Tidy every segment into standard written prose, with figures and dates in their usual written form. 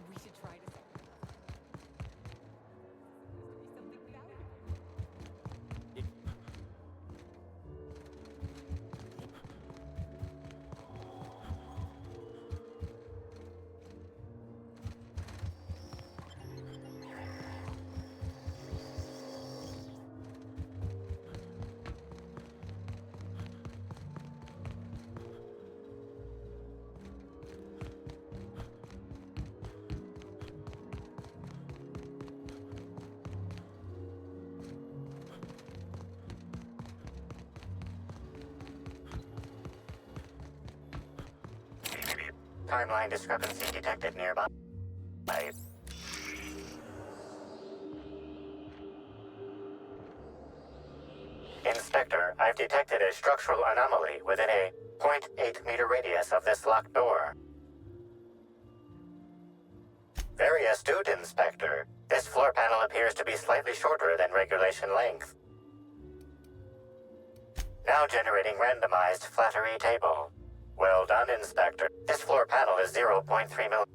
We should try to solve it. Something valuable. Timeline discrepancy detected nearby. Inspector, I've detected a structural anomaly within a 0.8 meter radius of this locked door. Very astute, Inspector. This floor panel appears to be slightly shorter than regulation length. Now generating randomized flattery table. Well done, Inspector. This floor panel is 0.3 mm.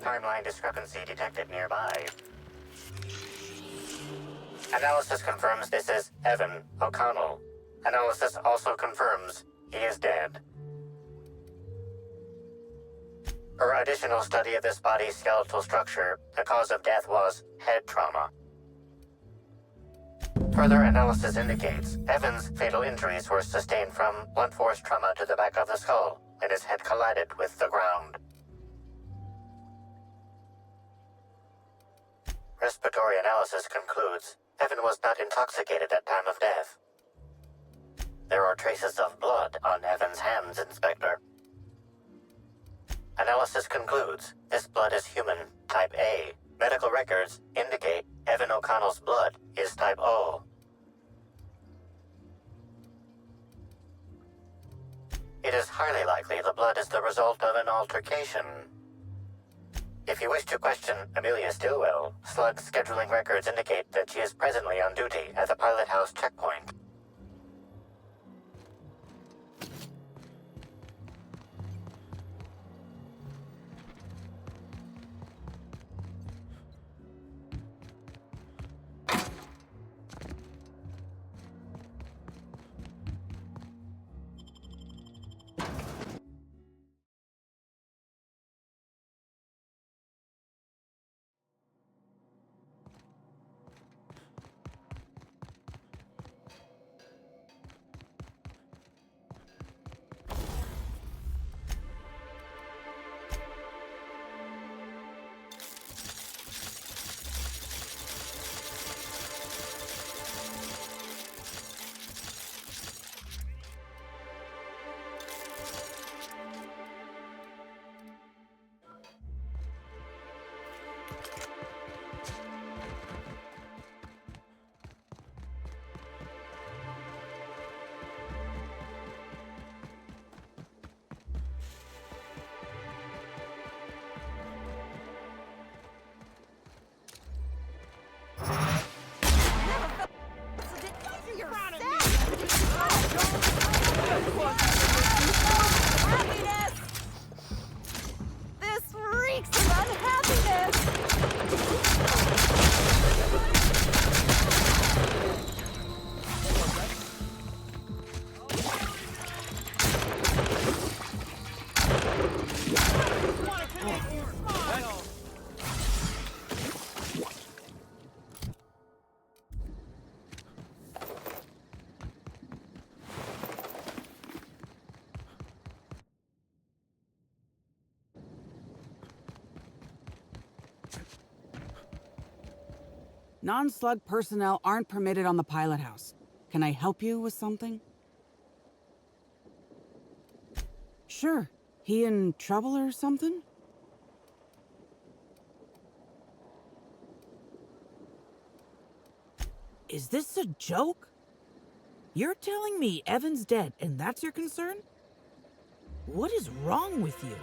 Timeline discrepancy detected nearby. Analysis confirms this is Evan O'Connell. Analysis also confirms he is dead. Per additional study of this body's skeletal structure, the cause of death was head trauma. Further analysis indicates Evan's fatal injuries were sustained from blunt force trauma to the back of the skull, and his head collided with the ground. Respiratory analysis concludes Evan was not intoxicated at time of death. There are traces of blood on Evan's hands, Inspector. Analysis concludes this blood is human, type A. Medical records indicate Evan O'Connell's blood is type O. It is highly likely the blood is the result of an altercation. If you wish to question Amelia Stillwell, Slug's scheduling records indicate that she is presently on duty at the Pilot House checkpoint. Happiness! This reeks of unhappiness! Non-slug personnel aren't permitted on the Pilot House. Can I help you with something? Sure. He in trouble or something? Is this a joke? You're telling me Evan's dead and that's your concern? What is wrong with you?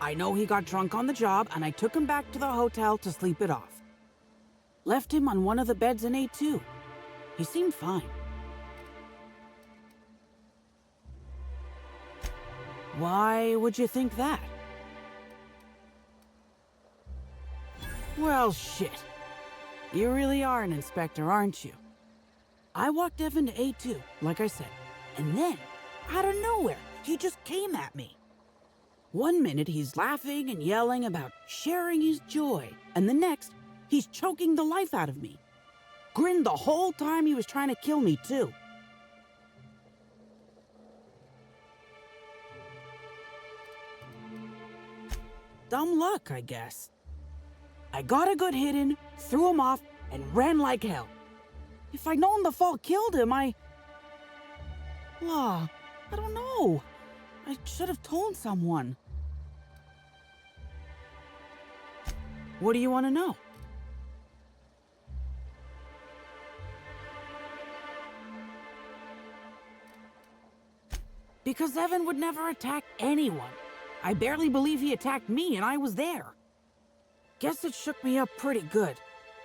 I know he got drunk on the job and I took him back to the hotel to sleep it off. Left him on one of the beds in A2. He seemed fine. Why would you think that? Well, shit. You really are an inspector, aren't you? I walked Evan to A2, like I said, and then, out of nowhere, he just came at me. One minute he's laughing and yelling about sharing his joy, and the next, he's choking the life out of me. Grinned the whole time he was trying to kill me, too. Dumb luck, I guess. I got a good hit in, threw him off, and ran like hell. If I'd known the fall killed him, I don't know. I should have told someone. What do you want to know? Because Evan would never attack anyone. I barely believe he attacked me, and I was there. Guess it shook me up pretty good.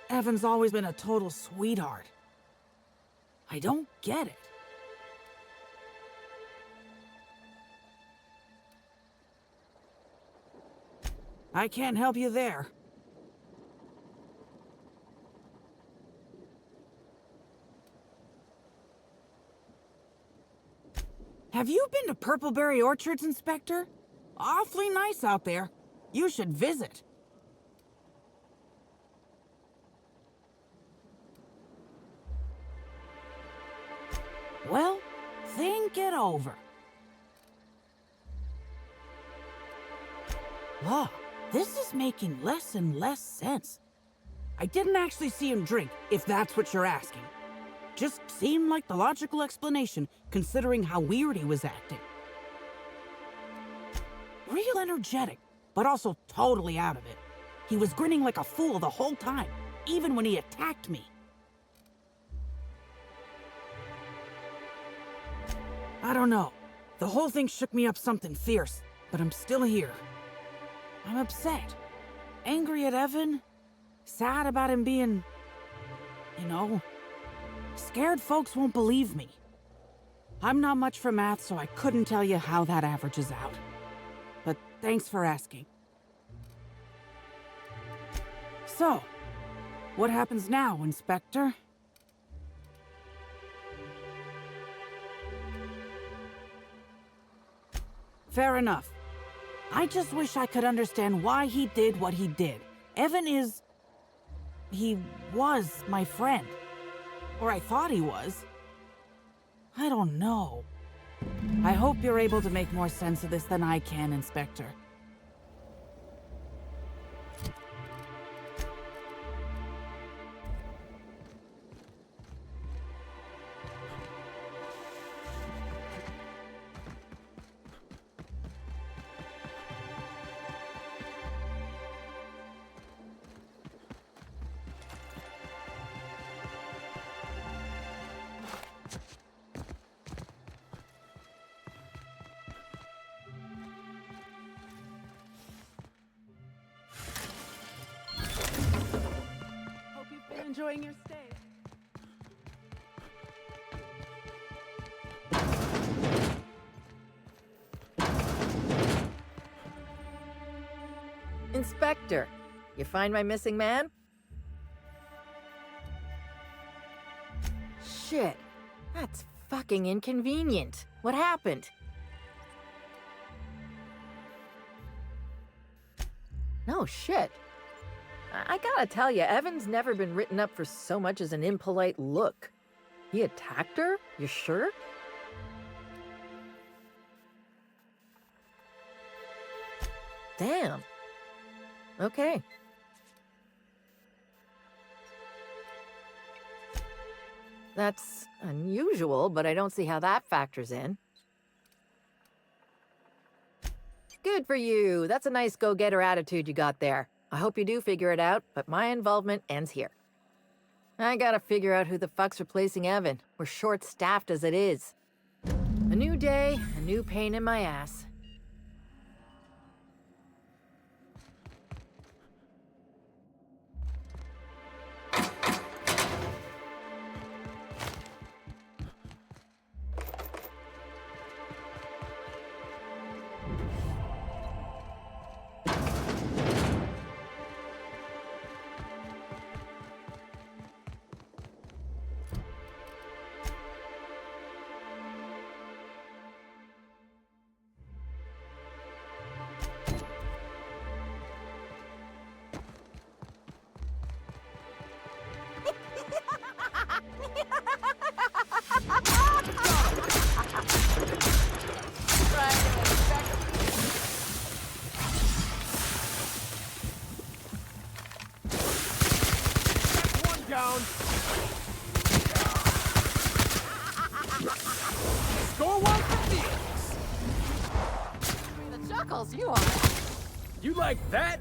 Evan's always been a total sweetheart. I don't get it. I can't help you there. Have you been to Purpleberry Orchards, Inspector? Awfully nice out there. You should visit. Well, think it over. Wow, this is making less and less sense. I didn't actually see him drink, if that's what you're asking. Just seemed like the logical explanation, considering how weird he was acting. Real energetic, but also totally out of it. He was grinning like a fool the whole time, even when he attacked me. I don't know. The whole thing shook me up something fierce, but I'm still here. I'm upset. Angry at Evan. Sad about him being... Scared folks won't believe me. I'm not much for math, so I couldn't tell you how that averages out. But thanks for asking. So, what happens now, Inspector? Fair enough. I just wish I could understand why he did what he did. Evan is... He was my friend. Or I thought he was. I don't know. I hope you're able to make more sense of this than I can, Inspector. Enjoying your stay. Inspector, you find my missing man? Shit, that's fucking inconvenient. What happened? No shit. I gotta tell you, Evan's never been written up for so much as an impolite look. He attacked her? You sure? Damn. Okay. That's unusual, but I don't see how that factors in. Good for you. That's a nice go-getter attitude you got there. I hope you do figure it out, but my involvement ends here. I gotta figure out who the fuck's replacing Evan. We're short-staffed as it is. A new day, a new pain in my ass. Down. Score one for Felix. The chuckles you are. You like that?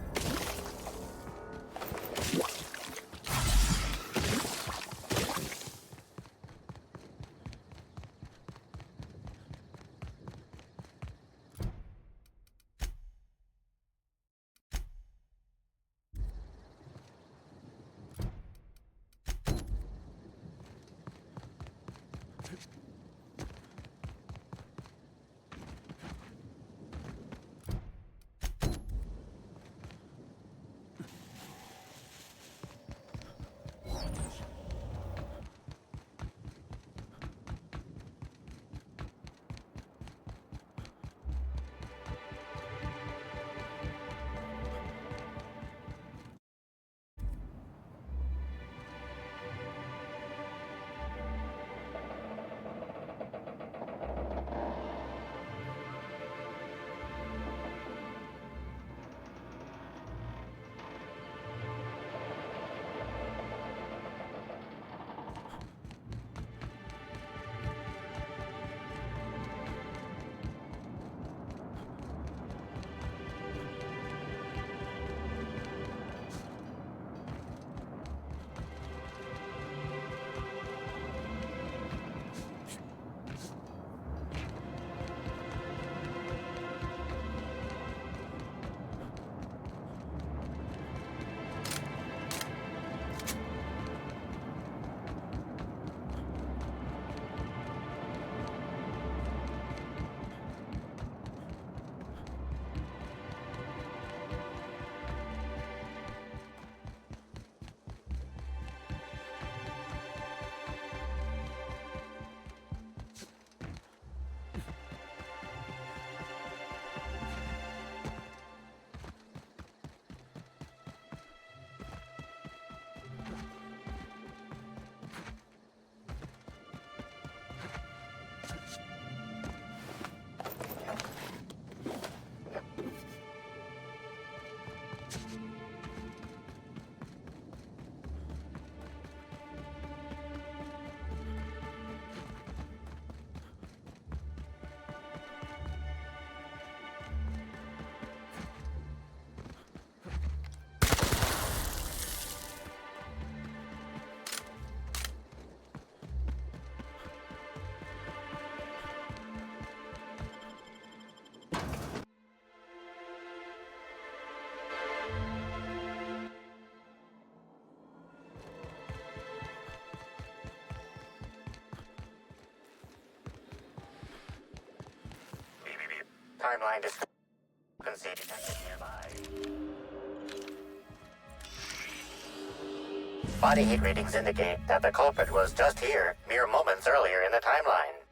Timeline discrepancy detected nearby. Body heat readings indicate that the culprit was just here, mere moments earlier in the timeline.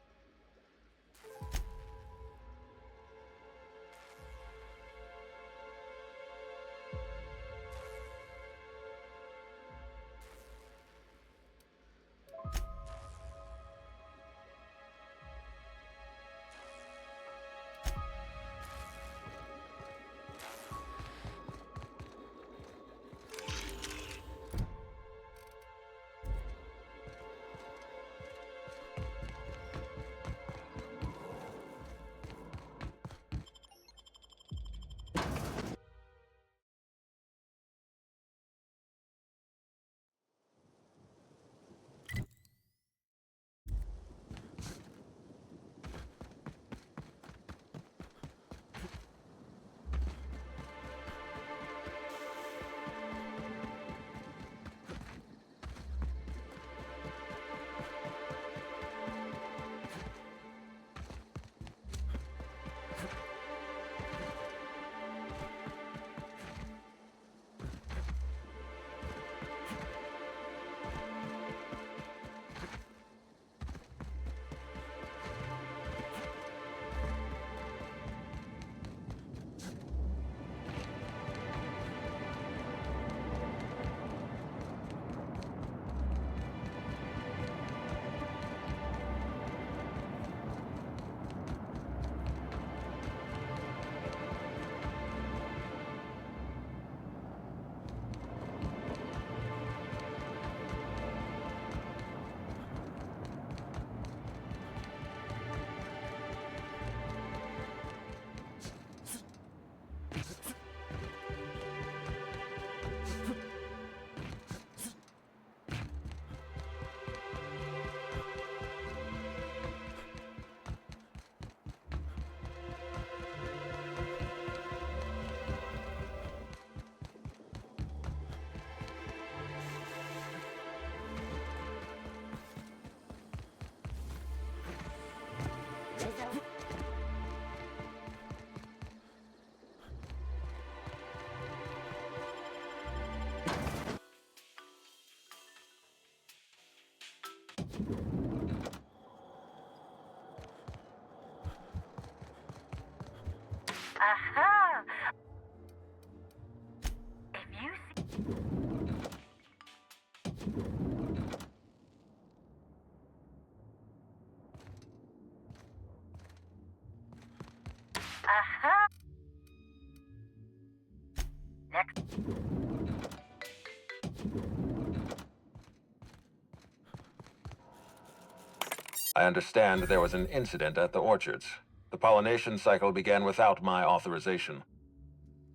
I understand there was an incident at the orchards. The pollination cycle began without my authorization.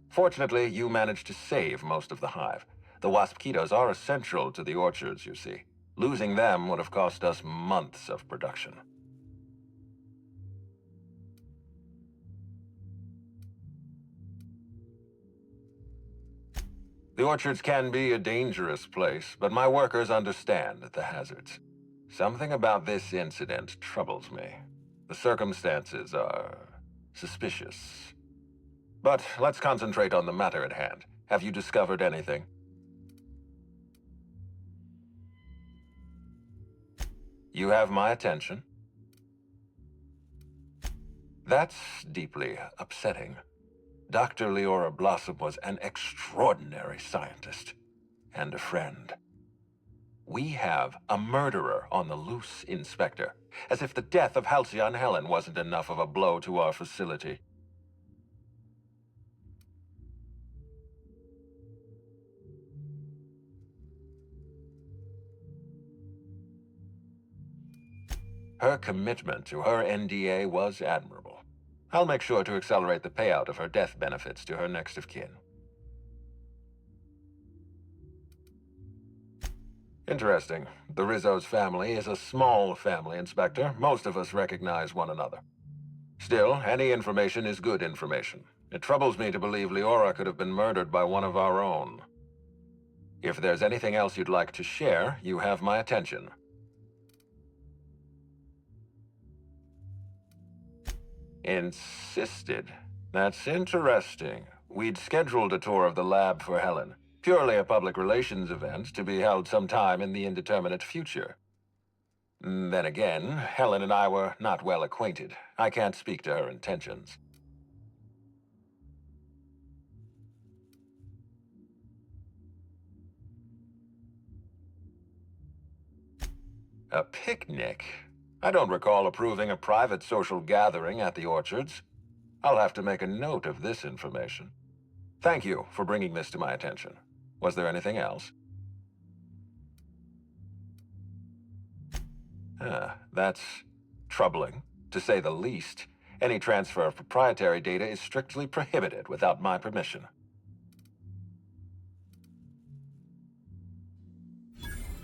Fortunately, you managed to save most of the hive. The wasp-ketos are essential to the orchards, you see. Losing them would have cost us months of production. The orchards can be a dangerous place, but my workers understand the hazards. Something about this incident troubles me. The circumstances are suspicious. But let's concentrate on the matter at hand. Have you discovered anything? You have my attention. That's deeply upsetting. Dr. Leora Blossom was an extraordinary scientist and a friend. We have a murderer on the loose, Inspector. As if the death of Halcyon Helen wasn't enough of a blow to our facility. Her commitment to her NDA was admirable. I'll make sure to accelerate the payout of her death benefits to her next of kin. Interesting. The Rizzo's family is a small family, Inspector. Most of us recognize one another. Still, any information is good information. It troubles me to believe Leora could have been murdered by one of our own. If there's anything else you'd like to share, you have my attention. Insisted? That's interesting. We'd scheduled a tour of the lab for Helen. Purely a public relations event to be held sometime in the indeterminate future. Then again, Helen and I were not well acquainted. I can't speak to her intentions. A picnic? I don't recall approving a private social gathering at the orchards. I'll have to make a note of this information. Thank you for bringing this to my attention. Was there anything else? That's troubling, to say the least. Any transfer of proprietary data is strictly prohibited without my permission.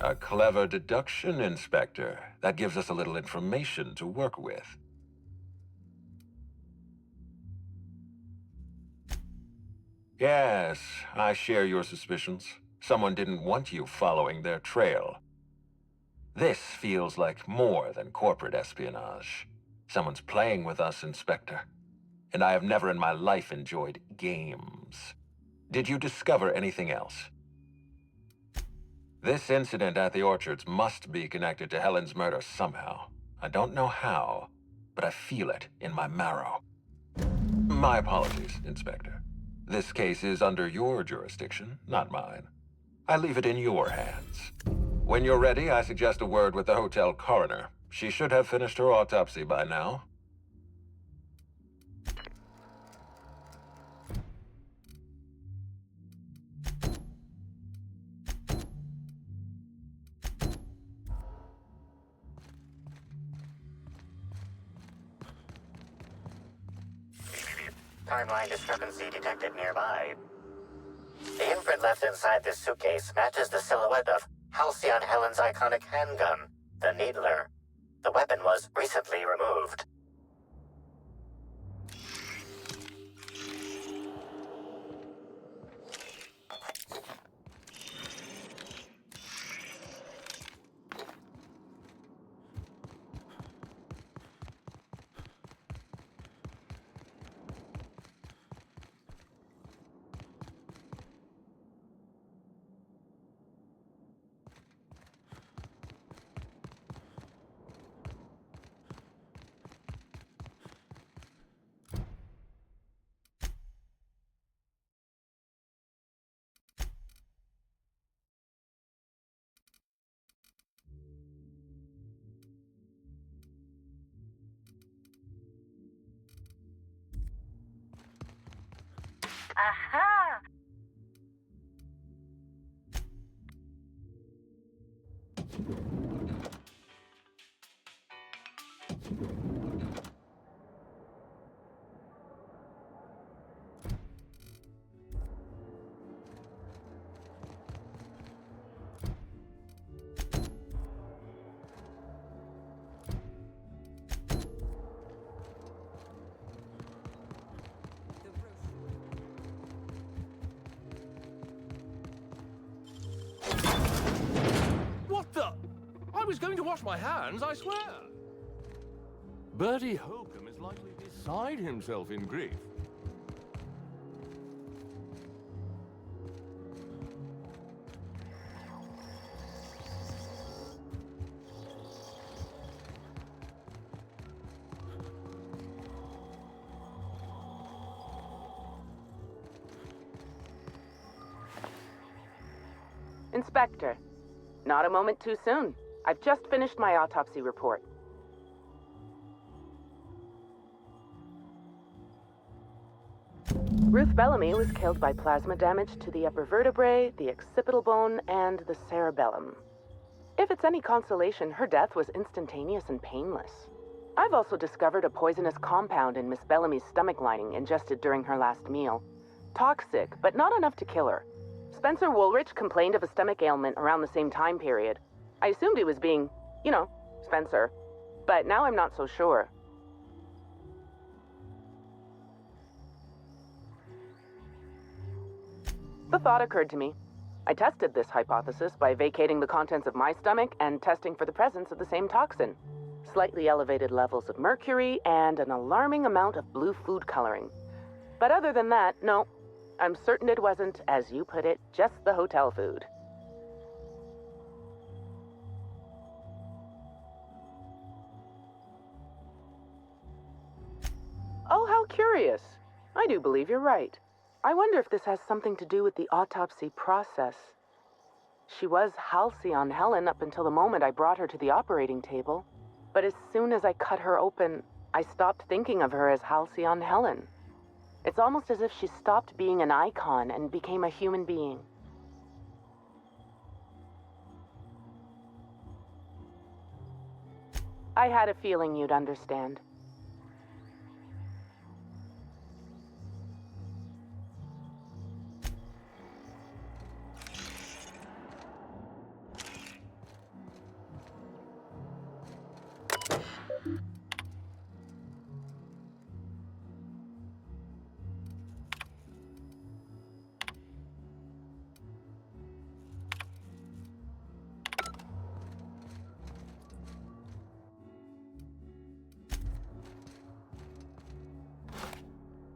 A clever deduction, Inspector. That gives us a little information to work with. Yes, I share your suspicions. Someone didn't want you following their trail. This feels like more than corporate espionage. Someone's playing with us, Inspector. And I have never in my life enjoyed games. Did you discover anything else? This incident at the orchards must be connected to Helen's murder somehow. I don't know how, but I feel it in my marrow. My apologies, Inspector. This case is under your jurisdiction, not mine. I leave it in your hands. When you're ready, I suggest a word with the hotel coroner. She should have finished her autopsy by now. Timeline discrepancy detected nearby. The imprint left inside this suitcase matches the silhouette of Halcyon Helen's iconic handgun, the Needler. The weapon was recently removed. Aha! What the? I was going to wash my hands, I swear. Bertie Hokum is likely beside himself in grief. Inspector, not a moment too soon. I've just finished my autopsy report. Ruth Bellamy was killed by plasma damage to the upper vertebrae, the occipital bone, and the cerebellum. If it's any consolation, her death was instantaneous and painless. I've also discovered a poisonous compound in Miss Bellamy's stomach lining ingested during her last meal. Toxic, but not enough to kill her. Spencer Woolrich complained of a stomach ailment around the same time period. I assumed he was being, Spencer. But now I'm not so sure. The thought occurred to me. I tested this hypothesis by vacating the contents of my stomach and testing for the presence of the same toxin. Slightly elevated levels of mercury and an alarming amount of blue food coloring. But other than that, no. I'm certain it wasn't, as you put it, just the hotel food. Oh, how curious. I do believe you're right. I wonder if this has something to do with the autopsy process. She was Halcyon Helen up until the moment I brought her to the operating table. But as soon as I cut her open, I stopped thinking of her as Halcyon Helen. It's almost as if she stopped being an icon and became a human being. I had a feeling you'd understand.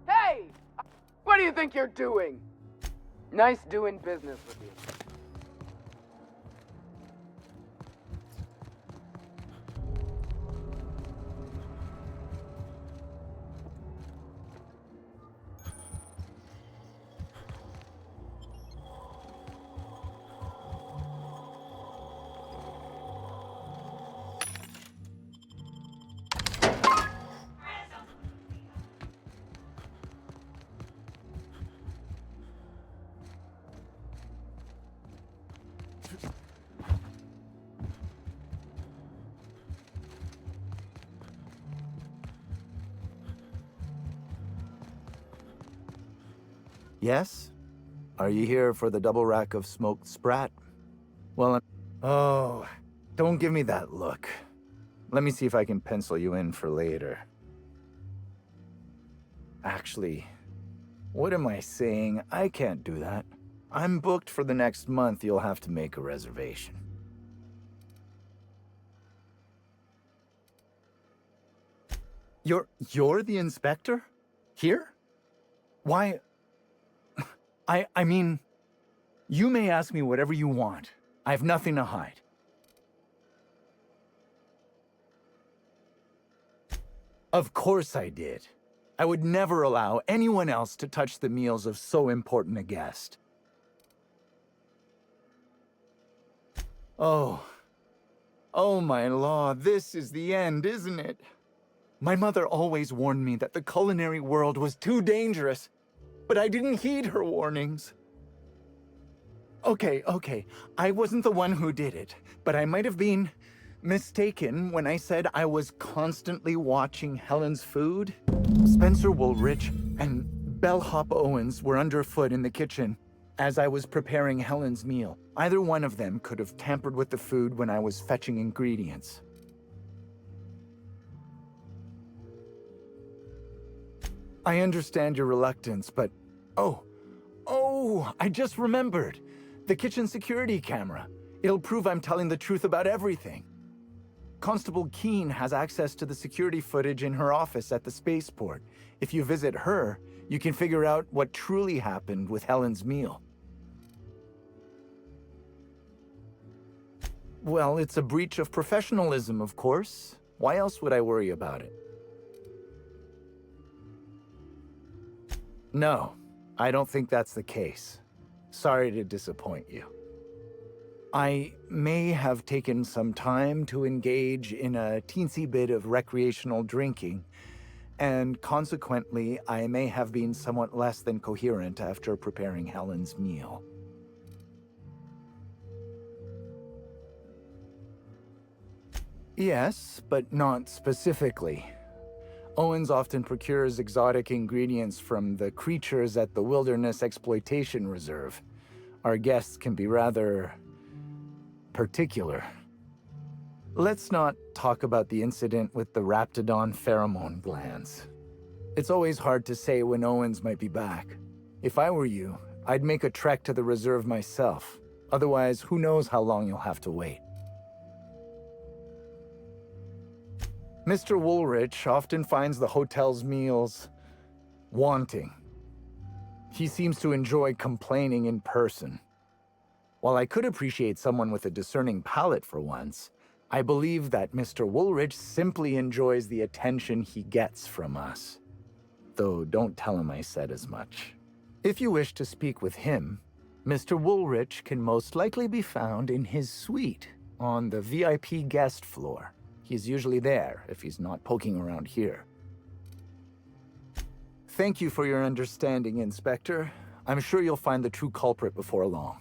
Hey! What do you think you're doing? Nice doing business with you. Yes? Are you here for the double rack of smoked sprat? Well, oh, don't give me that look. Let me see if I can pencil you in for later. Actually, what am I saying? I can't do that. I'm booked for the next month. You'll have to make a reservation. You're the inspector? Here? Why... I mean, you may ask me whatever you want. I have nothing to hide. Of course I did. I would never allow anyone else to touch the meals of so important a guest. Oh, my law, this is the end, isn't it? My mother always warned me that the culinary world was too dangerous. but I didn't heed her warnings. Okay. I wasn't the one who did it, but I might have been mistaken when I said I was constantly watching Helen's food. Spencer Woolrich and Bellhop Owens were underfoot in the kitchen as I was preparing Helen's meal. Either one of them could have tampered with the food when I was fetching ingredients. I understand your reluctance, but... Oh, I just remembered. The kitchen security camera. It'll prove I'm telling the truth about everything. Constable Keene has access to the security footage in her office at the spaceport. If you visit her, you can figure out what truly happened with Helen's meal. Well, it's a breach of professionalism, of course. Why else would I worry about it? No, I don't think that's the case. Sorry to disappoint you. I may have taken some time to engage in a teensy bit of recreational drinking, and consequently, I may have been somewhat less than coherent after preparing Helen's meal. Yes, but not specifically. Owens often procures exotic ingredients from the creatures at the Wilderness Exploitation Reserve. Our guests can be rather particular. Let's not talk about the incident with the Raptidon pheromone glands. It's always hard to say when Owens might be back. If I were you, I'd make a trek to the reserve myself. Otherwise, who knows how long you'll have to wait. Mr. Woolrich often finds the hotel's meals wanting. He seems to enjoy complaining in person. While I could appreciate someone with a discerning palate for once, I believe that Mr. Woolrich simply enjoys the attention he gets from us. Though don't tell him I said as much. If you wish to speak with him, Mr. Woolrich can most likely be found in his suite on the VIP guest floor. He's usually there if he's not poking around here. Thank you for your understanding, Inspector. I'm sure you'll find the true culprit before long.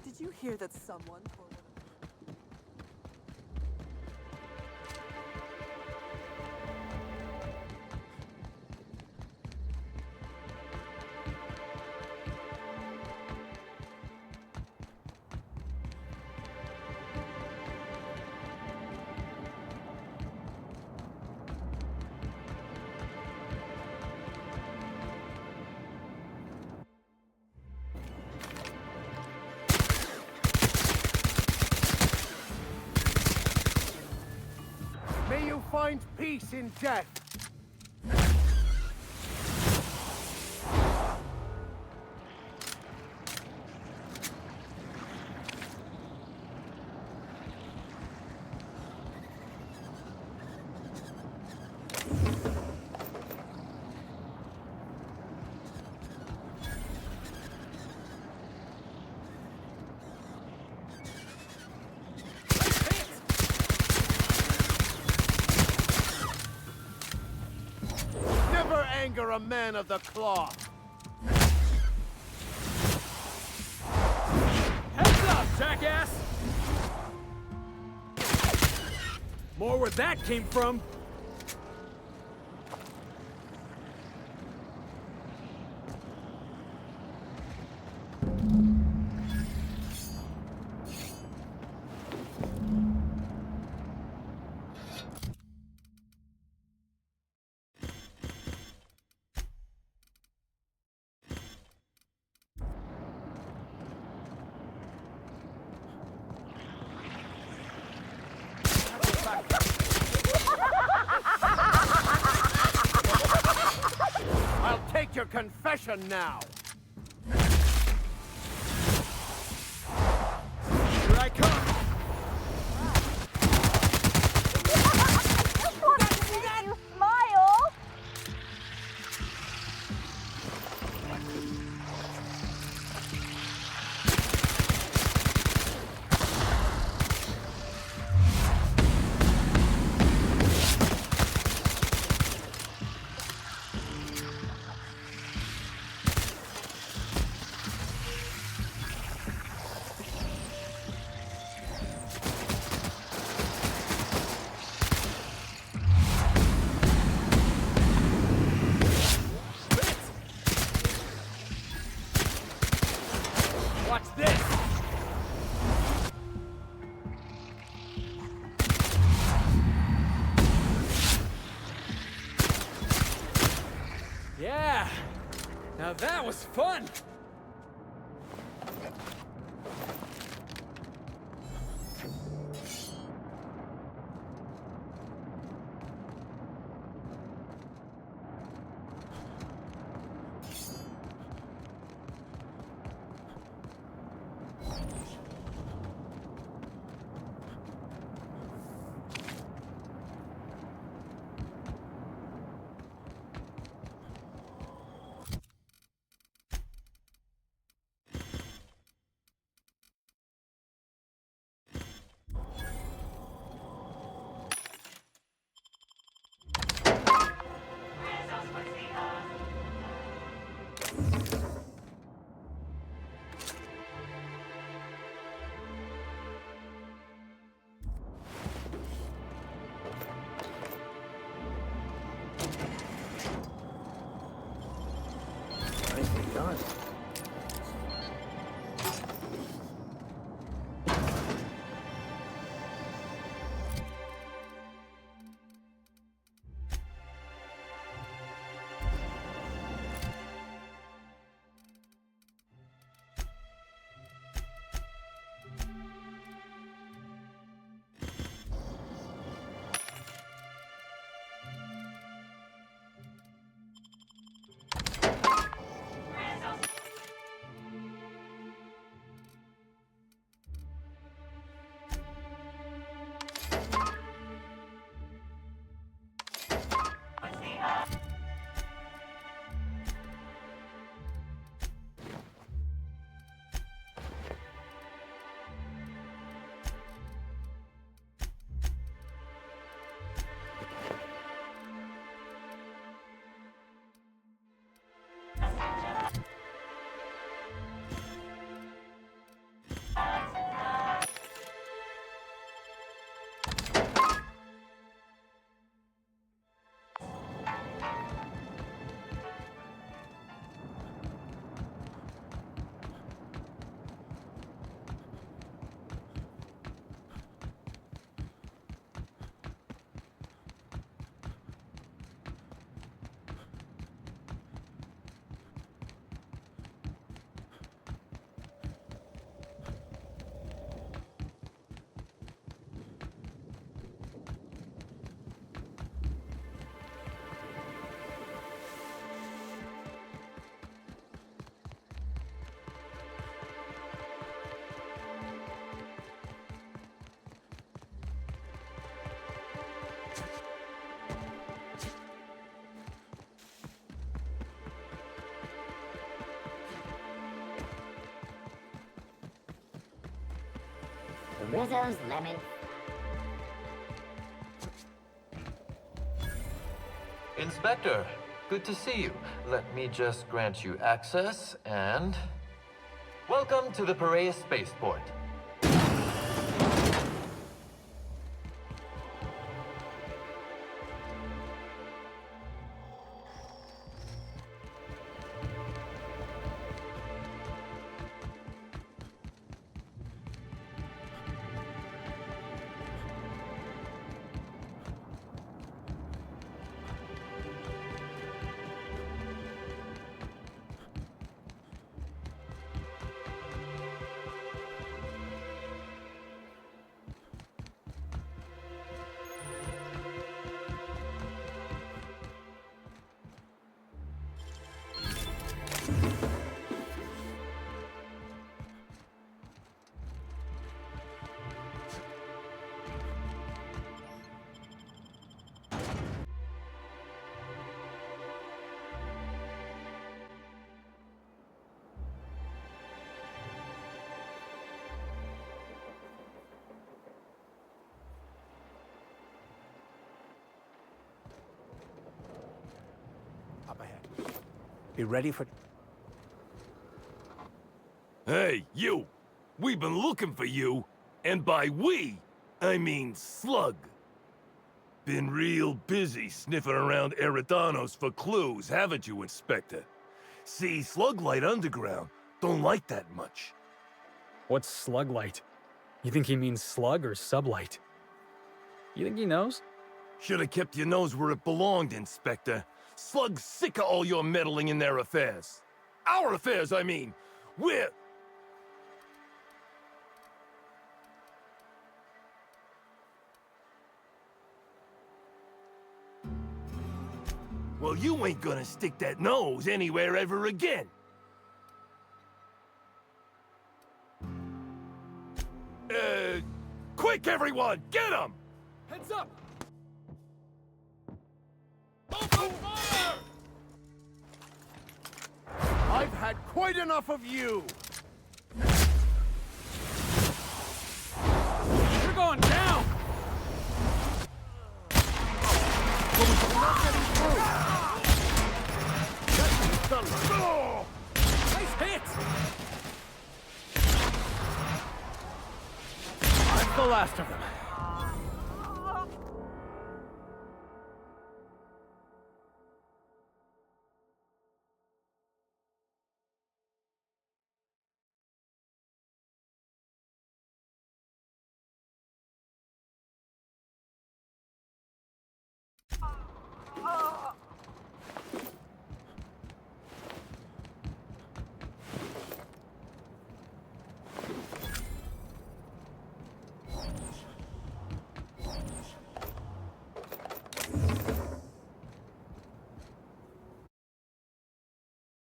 Did you hear that someone tore one of May you find peace in death. Never anger a man of the cloth. Heads up, jackass! More where that came from. confession now. Here I come. Just wanted to make you smile. Watch this. Yeah. Now that was fun. Nicely done. Rizzo's lemon. Inspector, good to see you. Let me just grant you access and... Welcome to the Piraeus Spaceport. Be ready for... Hey, you! We've been looking for you, and by we, I mean Slug. Been real busy sniffing around Eridanos for clues, haven't you, Inspector? See, Sluglight Underground don't like that much. What's Sluglight? You think he means slug or sublight? You think he knows? Should've kept your nose where it belonged, Inspector. Slug's sick of all your meddling in their affairs. Our affairs, I mean. We're... Well, you ain't gonna stick that nose anywhere ever again. Quick, everyone! Get him! Heads up! Open fire! I've had quite enough of you! You're going down! But we're not getting through! That's done. Oh! Nice hit! I'm the last of them.